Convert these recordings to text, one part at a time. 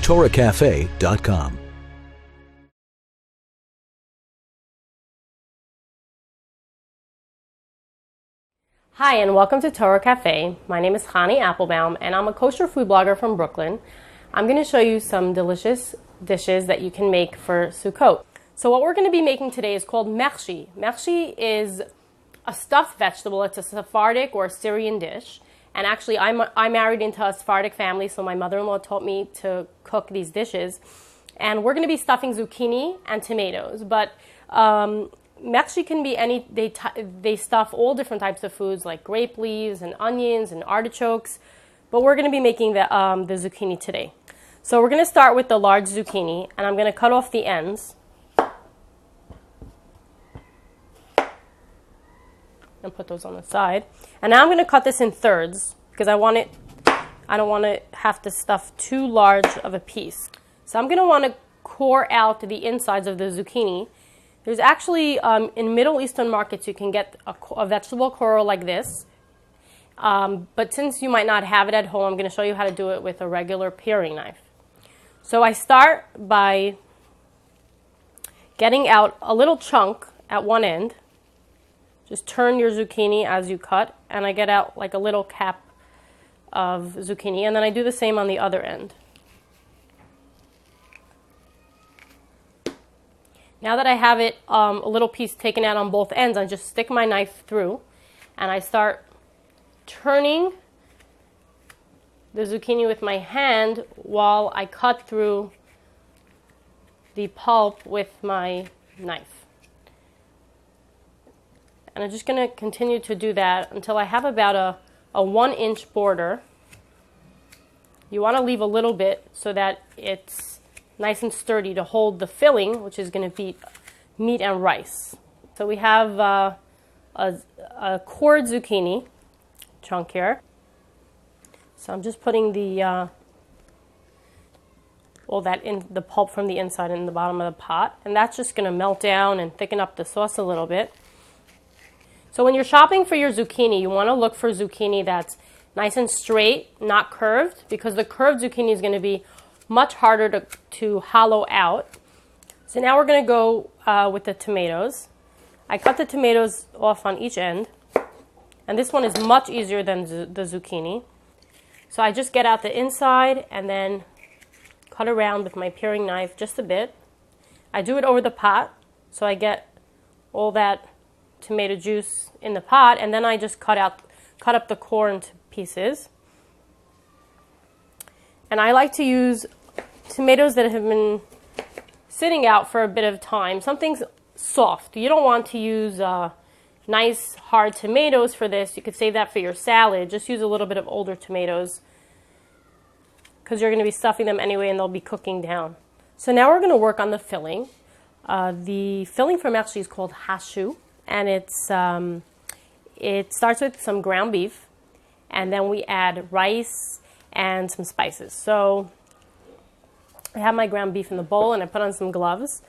TorahCafe.com. Hi, and welcome to Torah Cafe. My name is Chanie Apfelbaum, and I'm a kosher food blogger from Brooklyn. I'm going to show you some delicious dishes that you can make for Sukkot. So what we're going to be making today is called Mechsie. Mechsie is a stuffed vegetable. It's a Sephardic or Syrian dish. And actually, I married into a Sephardic family, so my mother-in-law taught me to cook these dishes. And we're going to be stuffing zucchini and tomatoes. But Mechsie can be any, they stuff all different types of foods like grape leaves and onions and artichokes. But we're going to be making the zucchini today. So we're going to start with the large zucchini, and I'm going to cut off the ends. And put those on the side. And now I'm going to cut this in thirds because I don't want to have to stuff too large of a piece. So I'm going to want to core out the insides of the zucchini. There's actually, in Middle Eastern markets, you can get a vegetable corer like this. But since you might not have it at home, I'm going to show you how to do it with a regular paring knife. So I start by getting out a little chunk at one end. Just turn your zucchini as you cut, and I get out like a little cap of zucchini, and then I do the same on the other end. Now that I have it, a little piece taken out on both ends, I just stick my knife through, and I start turning the zucchini with my hand while I cut through the pulp with my knife. And I'm just going to continue to do that until I have about a 1-inch border. You want to leave a little bit so that it's nice and sturdy to hold the filling, which is going to be meat and rice. So we have a cored zucchini chunk here. So I'm just putting all that in the pulp from the inside in the bottom of the pot. And that's just going to melt down and thicken up the sauce a little bit. So when you're shopping for your zucchini, you want to look for zucchini that's nice and straight, not curved, because the curved zucchini is going to be much harder to hollow out. So now we're going to go with the tomatoes. I cut the tomatoes off on each end, and this one is much easier than the zucchini. So I just get out the inside and then cut around with my paring knife just a bit. I do it over the pot, so I get all that tomato juice in the pot, and then I just cut up the core into pieces. And I like to use tomatoes that have been sitting out for a bit of time. Something's soft. You don't want to use nice hard tomatoes for this. You could save that for your salad. Just use a little bit of older tomatoes because you're going to be stuffing them anyway and they'll be cooking down. So now we're going to work on the filling. The filling for Mechsie is called hashu. And it starts with some ground beef, and then we add rice and some spices. So I have my ground beef in the bowl, and I put on some gloves.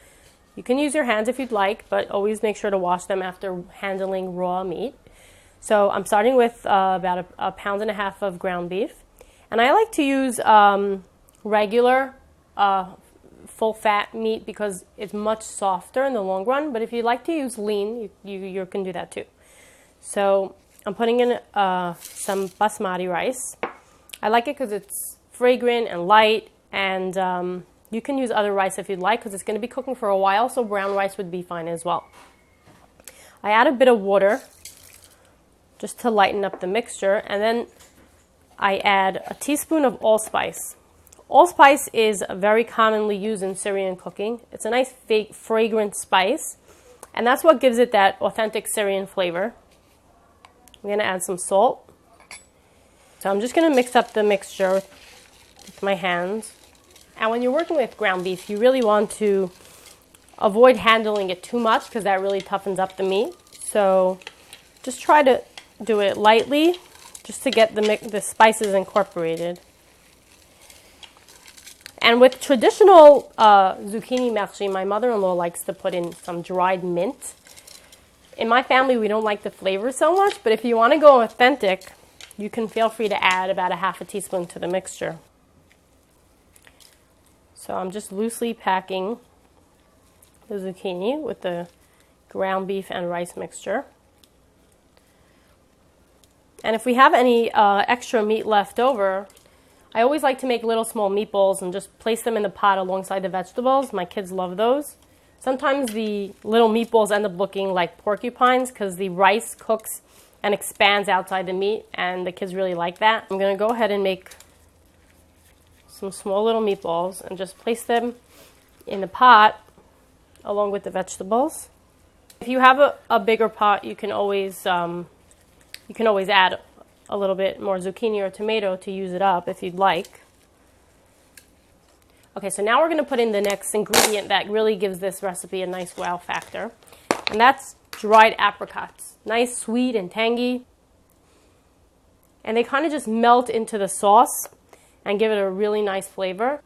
You can use your hands if you'd like, but always make sure to wash them after handling raw meat. So I'm starting with about a pound and a half of ground beef. And I like to use regular full-fat meat because it's much softer in the long run. But if you like to use lean, you can do that too. So I'm putting in some basmati rice. I like it because it's fragrant and light, and you can use other rice if you'd like because it's going to be cooking for a while, so brown rice would be fine as well. I add a bit of water just to lighten up the mixture, and then I add a teaspoon of allspice. Allspice is very commonly used in Syrian cooking. It's a nice fragrant spice, and that's what gives it that authentic Syrian flavor. I'm going to add some salt. So I'm just going to mix up the mixture with my hands. And when you're working with ground beef, you really want to avoid handling it too much because that really toughens up the meat. So just try to do it lightly just to get the spices incorporated. And with traditional zucchini mechshie, my mother-in-law likes to put in some dried mint. In my family, we don't like the flavor so much, but if you want to go authentic, you can feel free to add about a half a teaspoon to the mixture. So I'm just loosely packing the zucchini with the ground beef and rice mixture. And if we have any extra meat left over, I always like to make little small meatballs and just place them in the pot alongside the vegetables. My kids love those. Sometimes the little meatballs end up looking like porcupines because the rice cooks and expands outside the meat, and the kids really like that. I'm going to go ahead and make some small little meatballs and just place them in the pot along with the vegetables. If you have a bigger pot, you can always add a little bit more zucchini or tomato to use it up if you'd like. Okay, so now we're going to put in the next ingredient that really gives this recipe a nice wow factor, and that's dried apricots. Nice, sweet, and tangy. And they kind of just melt into the sauce and give it a really nice flavor.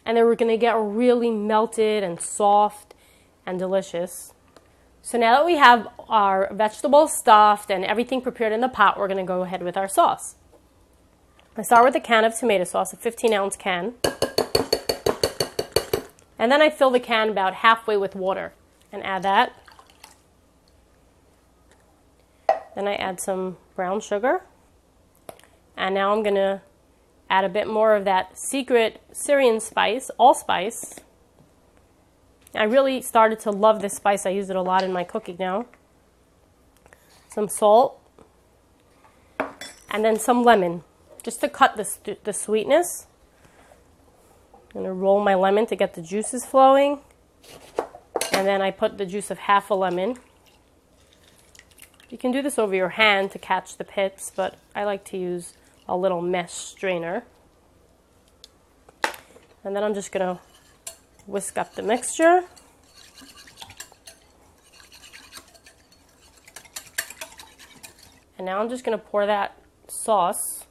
And then we're going to get really melted and soft and delicious. So now that we have our vegetables stuffed and everything prepared in the pot, we're going to go ahead with our sauce. I start with a can of tomato sauce, a 15-ounce can. And then I fill the can about halfway with water and add that. Then I add some brown sugar. And now I'm going to add a bit more of that secret Syrian spice, allspice. I really started to love this spice. I use it a lot in my cooking now. Some salt. And then some lemon, just to cut the sweetness. I'm going to roll my lemon to get the juices flowing. And then I put the juice of half a lemon. You can do this over your hand to catch the pits, but I like to use a little mesh strainer. And then I'm just going to whisk up the mixture. And now I'm just going to pour that sauce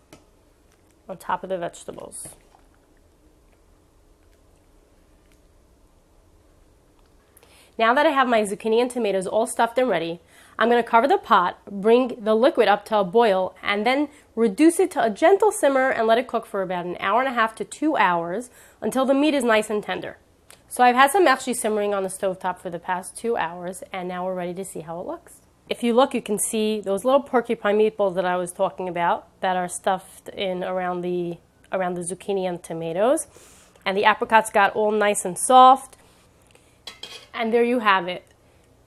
on top of the vegetables. Now that I have my zucchini and tomatoes all stuffed and ready, I'm going to cover the pot, bring the liquid up to a boil, and then reduce it to a gentle simmer and let it cook for about 1.5 hours to 2 hours until the meat is nice and tender. So I've had some Mechsie simmering on the stovetop for the past 2 hours, and now we're ready to see how it looks. If you look, you can see those little porcupine meatballs that I was talking about that are stuffed in around the zucchini and tomatoes. And the apricots got all nice and soft. And there you have it.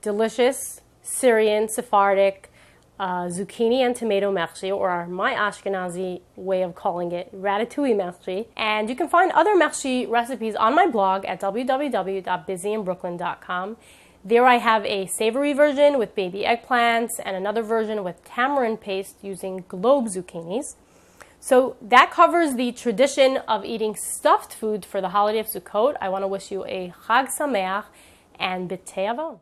Delicious Syrian, Sephardic, zucchini and tomato Mechsie, or my Ashkenazi way of calling it, ratatouille Mechsie. And you can find other Mechsie recipes on my blog at www.busyinbrooklyn.com. There I have a savory version with baby eggplants and another version with tamarind paste using globe zucchinis. So that covers the tradition of eating stuffed food for the holiday of Sukkot. I want to wish you a Chag Sameach and B'tei Avon.